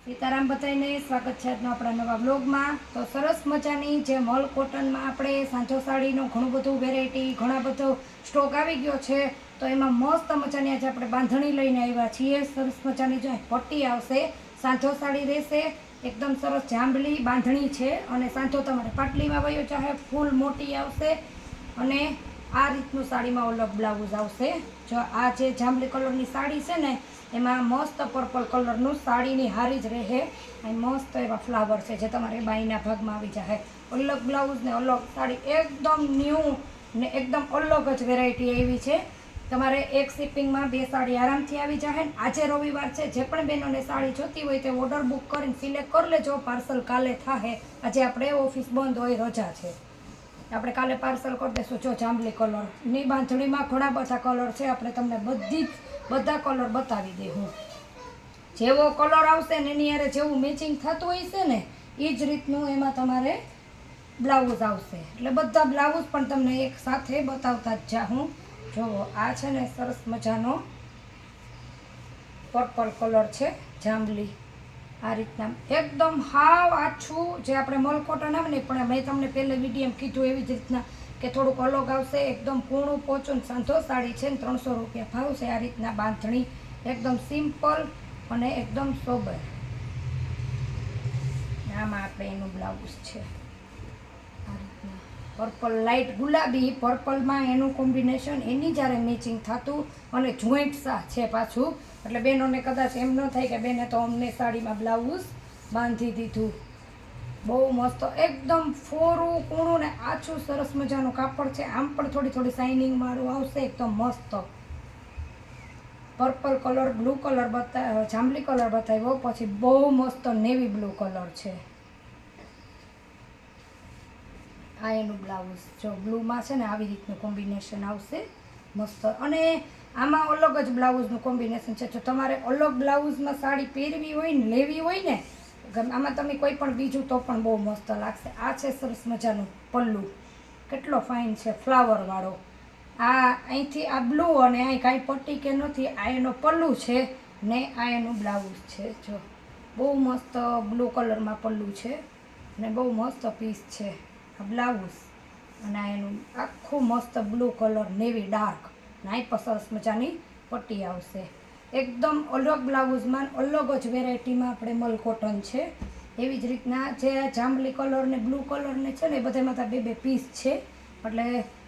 સીતારામ બધાને સ્વાગત છે આજનો આપણા નવા બ્લોગમાં। તો સરસ મજાની જે મલ કોટનમાં આપણે સાંજો સાડીનો ઘણું બધું વેરાયટી ઘણા બધો સ્ટોક આવી ગયો છે। તો એમાં મસ્ત મજાની આજે આપણે બાંધણી લઈને આવ્યા છીએ। સરસ મજાની જો પટ્ટી આવશે, સાંજો સાડી રહેશે, એકદમ સરસ જાંબલી બાંધણી છે અને સાંજો તમારે પાટલીમાં વયો ચાહે ફૂલ મોટી આવશે અને આ રીતનું સાડીમાં અલગ બ્લાઉઝ આવશે। જો આ જે જાંબલી કલરની સાડી છે ને એમાં મસ્ત પર્પલ કલરનું સાડીની હારી જ રહે અને મસ્ત એવા ફ્લાવર છે જે તમારે બાઈના ભાગમાં આવી જાય। અલગ બ્લાઉઝ ને અલગ સાડી એકદમ ન્યૂ ને એકદમ અલગ જ વેરાયટી આવી છે। તમારે એક શિપિંગમાં 2 સાડી આરામથી આવી જાય। આજે રવિવાર છે, જે પણ બહેનોને સાડી જોતી હોય તે ઓર્ડર બુક કરીને સિલેક્ટ કરી લેજો, પાર્સલ કાલે થાય। આજે આપણે ઓફિસ બંધ હોય, રજા છે, આપણે કાલે પાર્સલ કરી દઈશું। જો જાંબલી કલરની બાંધણીમાં ઘણા બધા કલર છે, આપણે તમને બધા કલર બતાવી દઉં। જેવો કલર આવશે ને એની યારે જેવું મેચિંગ થતું હોય છે ને એ જ રીતનું એમાં તમારે બ્લાઉઝ આવશે। એટલે બધા બ્લાઉઝ પણ તમને એક સાથે બતાવતા જ જાઉં। જુઓ આ છે ને સરસ મજાનો પર્પલ કલર છે, જાંબલી આ રીતના એકદમ હાવ આછું જે આપણે મલ કોટન આવે ને, પણ મેં તમને પહેલે વિડીયોમાં કીધું એવી જ રીતના કે થોડુંક અલગ આવશે। એકદમ કૂણું પોચું સાંધો સાડી છે ને 300 રૂપિયા ભાવ છે। આ રીતના બાંધણી એકદમ સિમ્પલ અને એકદમ સોબર। આમાં આપણે એનું બ્લાઉઝ છે આ રીતના પર્પલ, લાઇટ ગુલાબી પર્પલમાં એનું કોમ્બિનેશન એની જ્યારે મેચિંગ થતું અને જોઈન્ટ છે પાછું, એટલે બેનોને કદાચ એમ ન થાય કે બેને તો અમને સાડીમાં બ્લાઉઝ બાંધી દીધું। બહુ મસ્ત એકદમ ફોરું કૂણું ને આછું સરસ મજાનું કાપડ છે। આમ પણ થોડી શાઇનિંગ વાળું આવશે, એકદમ મસ્ત પર્પલ કલર, બ્લુ કલર જાંબલી કલર બતાવ્યો, પછી બહુ મસ્ત નેવી બ્લુ કલર છે। આ એનું બ્લાઉઝ જો બ્લુમાં છે ને આવી રીતનું કોમ્બિનેશન આવશે મસ્ત, અને આમાં અલગ જ બ્લાઉઝનું કોમ્બિનેશન છે। જો તમારે અલગ બ્લાઉઝમાં સાડી પહેરવી હોય ને, લેવી હોય ને, આમાં તમે કોઈ પણ બીજું તો પણ બહુ મસ્ત લાગશે। આ છે સરસ મજાનું પલ્લુ, કેટલો ફાઇન છે ફ્લાવરવાળો। આ અહીંથી આ બ્લુ અને અહીં કાંઈ પટ્ટી કે નથી, આ એનો પલ્લુ છે ને આ એનું બ્લાઉઝ છે। જો બહુ મસ્ત બ્લુ કલરમાં પલ્લુ છે ને બહુ મસ્ત પીસ છે આ બ્લાઉઝ, અને આ એનું આખું મસ્ત બ્લુ કલર નેવી ડાર્ક ને અહીં પણ સરસ મજાની પટ્ટી આવશે। એકદમ અલગ બ્લાઉઝમાં અલગ જ વેરાયટીમાં આપણે મલ કોટન છે। એવી જ રીતના જે જાંબલી કલર ને બ્લુ કલર ને છે ને એ બધામાં તો 2 પીસ છે, એટલે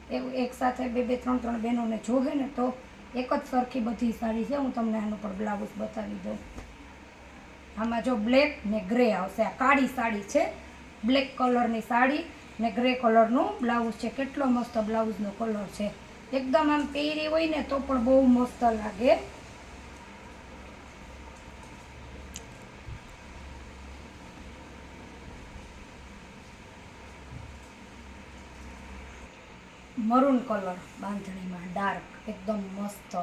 એવું એક સાથે 2 3 બહેનોને જોવે ને તો એક જ સરખી બધી સાડી છે। હું તમને આનું પણ બ્લાઉઝ બતાવી દઉં। આમાં જો બ્લેક ને ગ્રે આવશે, આ કાળી સાડી છે, બ્લેક કલરની સાડી ને ગ્રે કલરનું બ્લાઉઝ છે। કેટલો મસ્ત બ્લાઉઝનો કલર છે, એકદમ આમ પહેરી હોય ને તો પણ બહુ મસ્ત લાગે। મરૂન કલર બાંધણીમાં ડાર્ક એકદમ મસ્ત,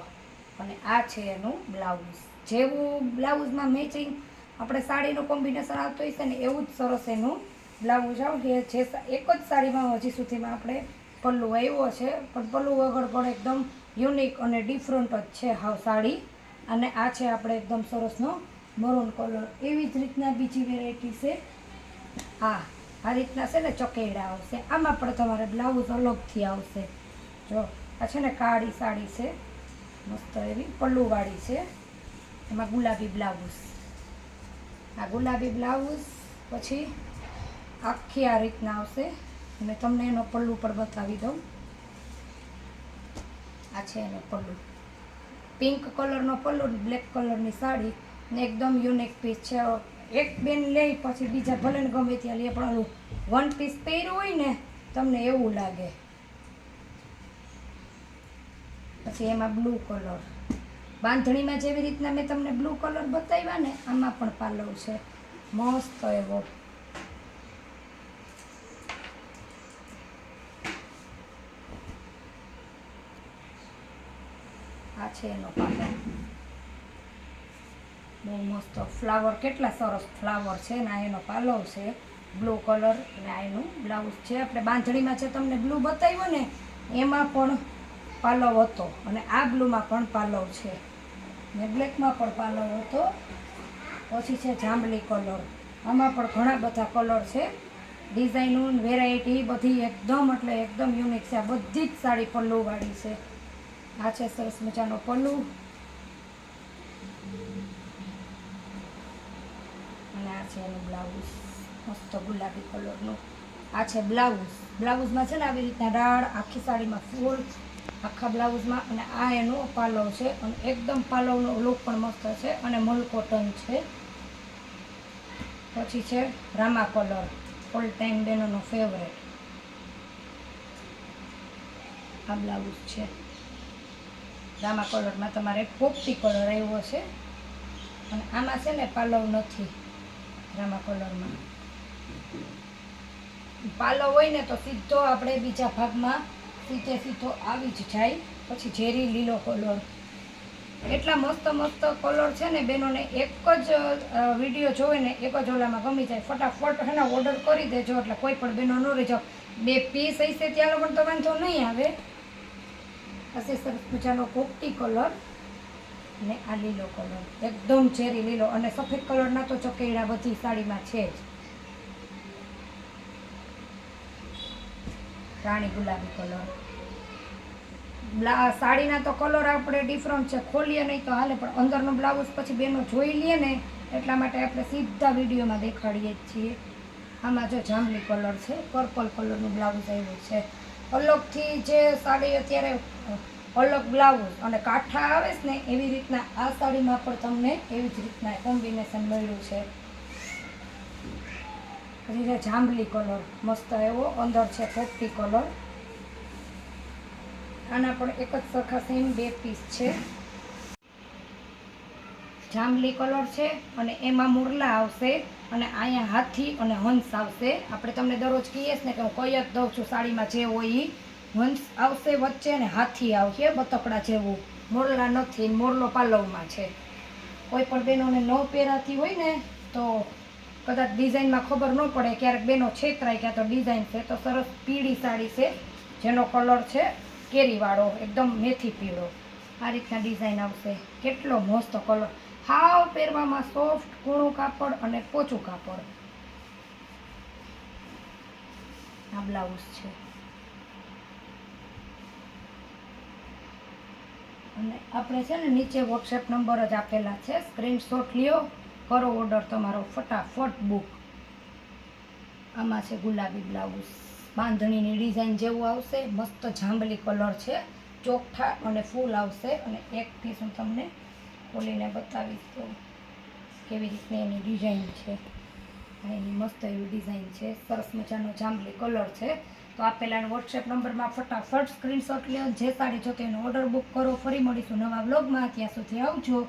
અને આ છે એનું બ્લાઉઝ। જેવું બ્લાઉઝમાં મેચિંગ આપણે સાડીનું કોમ્બિનેશન આવતું હોય છે ને એવું જ સરસ એનું બ્લાઉઝ આવશે। જે એક જ સાડીમાં હજી સુધીમાં આપણે પલ્લુ આવ્યો છે, પણ પલ્લુ વગર પણ એકદમ યુનિક અને ડિફરન્ટ જ છે હાવ સાડી। અને આ છે આપણે એકદમ સરસનો મરૂન કલર। એવી જ રીતના બીજી વેરાયટી છે, આ રીતના છે ને ચકેડા આવશે, આમાં પણ તમારે બ્લાઉઝ અલગથી આવશે। જો આ છે ને કાળી સાડી છે, મસ્ત એવી પલ્લુવાળી છે, એમાં ગુલાબી બ્લાઉઝ, આ ગુલાબી બ્લાઉઝ પછી આખી આ રીતના આવશે, અને તમને એનો પલ્લુ પણ બતાવી દઉં। આ છે એનો પલ્લુ, પિંક કલરનો પલ્લુ, બ્લેક કલરની સાડી ને એકદમ યુનિક પીસ છે। એક બેન લે પછી બીજા ભલે ને ગમે ત્યાં લે, પણ વન પીસ પહેર્યું હોય ને તમને એવું લાગે। પછી એમાં બ્લુ કલર બાંધણીમાં જેવી રીતના મેં તમને બ્લુ કલર બતાવ્યા ને, આમાં પણ પાલવ છે મસ્ત એવો। આ છે એનો પાલવ, બહુ મસ્ત ફ્લાવર, કેટલા સરસ ફ્લાવર છે ને આ એનો પાલવ છે બ્લુ કલર, અને આ એનું બ્લાઉઝ છે। આપણે બાંધણીમાં જે તમને બ્લુ બતાવ્યો ને એમાં પણ પાલવ હતો, અને આ બ્લુમાં પણ પાલવ છે, ને બ્લેકમાં પણ પાલવ હતો। પછી છે જાંબલી કલર. આમાં પણ ઘણા બધા કલર છે, ડિઝાઇનો વેરાયટી બધી એકદમ એટલે એકદમ યુનિક છે. આ બધી જ સાડી પલ્લુવાળી છે. આ છે સરસ મજાનો પલ્લુ અને આ છે એનું બ્લાઉઝ મસ્ત ગુલાબી કલરનું. આ છે બ્લાઉઝમાં છે ને આવી રીતના ડાળ આખી સાડીમાં ફૂલ આખા બ્લાઉઝમાં, અને આ એનો પાલવ છે અને એકદમ પાલવનો લુક પણ મસ્ત છે અને મલ કોટન છે. પછી છે રામા કલર, ઓલ ટાઈમ બેનોનો ફેવરેટ. આ બ્લાઉઝ છે રામા કલરમાં, તમારે પોપટી કલર આવ્યો છે અને આમાં છે ને પાલવ નથી. રામા કલરમાં પાલવ હોય ને તો સીધો આપણે બીજા ભાગમાં સીધો આવી જ જાય. પછી ઝેરી લીલો કલર, એટલા મસ્ત મસ્ત કલર છે ને બેનોને, એક જ વિડીયો જોવે ને એક જ ઓલામાં ગમી જાય. ફટાફટ છે ને ઓર્ડર કરી દેજો એટલે કોઈ પણ બેનો ન રહી જાઓ. 2 પીસ હશે ત્યારે પણ તો વાંધો નહીં આવે. આ સરસ મજાનો પોપટી કલર અને આ લીલો કલર, એકદમ ઝેરી લીલો, અને સફેદ કલરના તો ચકેડા બધી સાડીમાં છે જ. રાણી ગુલાબી કલર. સાડીના તો કલર આપણે ડિફરન્ટ છે, ખોલીએ નહીં તો હાલે, પણ અંદરનો બ્લાઉઝ પછી બેનો જોઈ લઈએ ને એટલા માટે આપણે સીધા વિડીયોમાં દેખાડીએ જ છીએ. આમાં જો જાંબલી કલર છે, પર્પલ કલરનું બ્લાઉઝ આવ્યું છે. અલગથી જે સાડી અત્યારે અલગ બ્લાઉઝ અને કાંઠા આવે છે ને એવી રીતના આ સાડીમાં પણ તમને એવી જ રીતના કોમ્બિનેશન મળ્યું છે. પછી છે જાંબલી કલર મસ્ત એવો, અંદર છે પોપટી કલર. આના પણ એક જ સરખા સેમ 2 પીસ છે. જાંબલી કલર છે અને એમાં મુરલા આવશે અને અહીંયા હાથી અને હંસ આવશે. આપણે તમને દરરોજ કહીએ ને કે હું કઈ જ દઉં છું સાડીમાં જે હોય એ હંસ આવશે વચ્ચે અને હાથી આવશે બતકડા જેવું. મોરલા નથી, મોરલો પાલવમાં છે. કોઈ પણ બહેનોને ન પહેરાતી હોય ને તો કદાચ ડિઝાઇનમાં ખબર ન પડે, ક્યારેક બેનો છેતરાય ક્યાં તો ડિઝાઇન છે. તો સરસ પીળી સાડી છે જેનો કલર છે કેરીવાળો, એકદમ મેથી પીળો. આ રીતના ડિઝાઇન આવશે. કેટલો મસ્ત કલર, હાવ પહેરવામાં સોફ્ટ, કૂણું કાપડ અને પોચું કાપડ. આ બ્લાઉઝ છે અને આપણે છે ને નીચે વોટ્સએપ નંબર જ આપેલા છે, સ્ક્રીનશોટ લ્યો, કરો ઓર્ડર તમારો ફટાફટ બુક. આમાં છે ગુલાબી બ્લાઉઝ, બાંધણીની ડિઝાઇન જેવું આવશે, મસ્ત જાંબલી કલર છે, ચોકઠા અને ફૂલ આવશે. અને એક પીસ હું તમને ખોલીને બતાવીશ તો કેવી રીતની એની ડિઝાઇન છે. એની મસ્ત એવી ડિઝાઇન છે, સરસ મજાનો જાંબલી કલર છે. તો આપેલા વોટ્સએપ નંબરમાં ફટાફટ સ્ક્રીનશોટ લ્યો, જે સાડી જોતે એનો ઓર્ડર બુક કરો. ફરી મળીશું નવા વ્લોગમાં, ત્યાં સુધી આવજો.